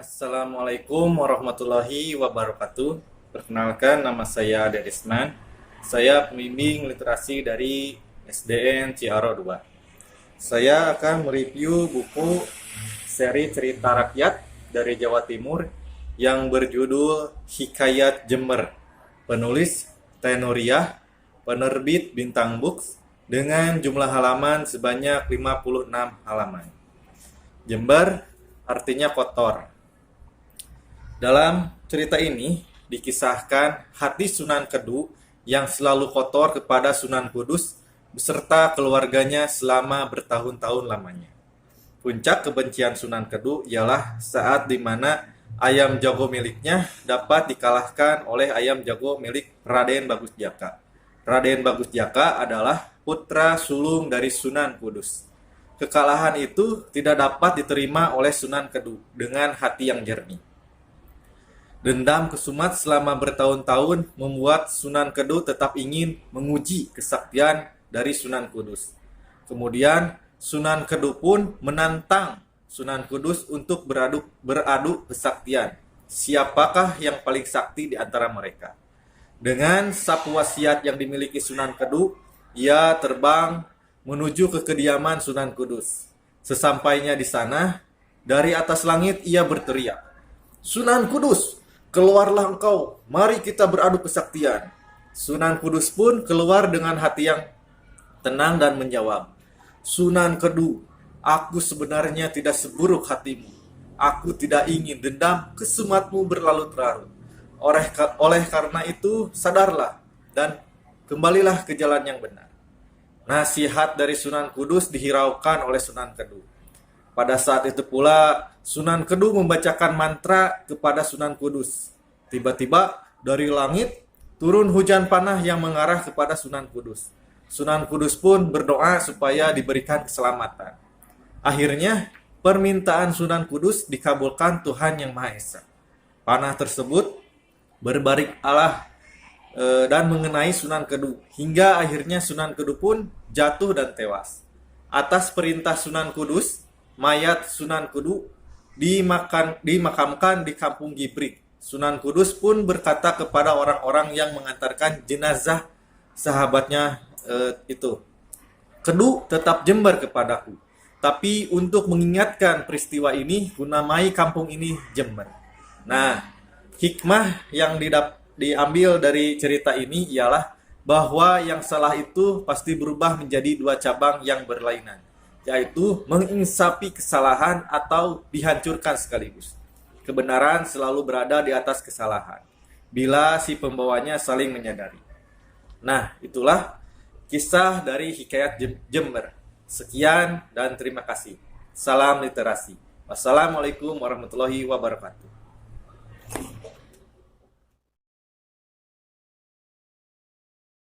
Assalamualaikum warahmatullahi wabarakatuh. Perkenalkan, nama saya Derisman. Saya pembimbing literasi dari SDN Ciaro 2. Saya akan mereview buku seri cerita rakyat dari Jawa Timur yang berjudul Hikayat Jember. Penulis Tenuriah, penerbit Bintang Books, dengan jumlah halaman sebanyak 56 halaman. Jember artinya kotor. Dalam cerita ini dikisahkan hati Sunan Kedu yang selalu kotor kepada Sunan Kudus beserta keluarganya selama bertahun-tahun lamanya. Puncak kebencian Sunan Kedu ialah saat di mana ayam jago miliknya dapat dikalahkan oleh ayam jago milik Raden Bagus Jaka. Raden Bagus Jaka adalah putra sulung dari Sunan Kudus. Kekalahan itu tidak dapat diterima oleh Sunan Kedu dengan hati yang jernih. Dendam kesumat selama bertahun-tahun membuat Sunan Kedu tetap ingin menguji kesaktian dari Sunan Kudus. Kemudian Sunan Kedu pun menantang Sunan Kudus untuk beradu kesaktian. Siapakah yang paling sakti di antara mereka? Dengan sapu wasiat yang dimiliki Sunan Kedu, ia terbang menuju ke kediaman Sunan Kudus. Sesampainya di sana, dari atas langit ia berteriak, "Sunan Kudus, keluarlah engkau, mari kita beradu kesaktian." Sunan Kudus pun keluar dengan hati yang tenang dan menjawab, "Sunan Kedu, aku sebenarnya tidak seburuk hatimu. Aku tidak ingin dendam kesumatmu berlarut-larut. Oleh karena itu, sadarlah dan kembalilah ke jalan yang benar." Nasihat dari Sunan Kudus dihiraukan oleh Sunan Kedu. Pada saat itu pula, Sunan Kedu membacakan mantra kepada Sunan Kudus. Tiba-tiba dari langit turun hujan panah yang mengarah kepada Sunan Kudus. Sunan Kudus pun berdoa supaya diberikan keselamatan. Akhirnya, permintaan Sunan Kudus dikabulkan Tuhan Yang Maha Esa. Panah tersebut berbalik arah dan mengenai Sunan Kedu, hingga akhirnya Sunan Kedu pun jatuh dan tewas. Atas perintah Sunan Kudus, mayat Sunan Kedu dimakamkan di Kampung Giprik. Sunan Kudus pun berkata kepada orang-orang yang mengantarkan jenazah sahabatnya itu, "Kedu tetap Jember kepadaku, tapi untuk mengingatkan peristiwa ini, kunamai kampung ini Jember." Nah, hikmah yang diambil dari cerita ini ialah bahwa yang salah itu pasti berubah menjadi dua cabang yang berlainan, yaitu menginsafi kesalahan atau dihancurkan sekaligus. Kebenaran selalu berada di atas kesalahan, bila si pembawanya saling menyadari. Nah, itulah kisah dari Hikayat Jember. Sekian dan terima kasih. Salam literasi. Wassalamualaikum warahmatullahi wabarakatuh.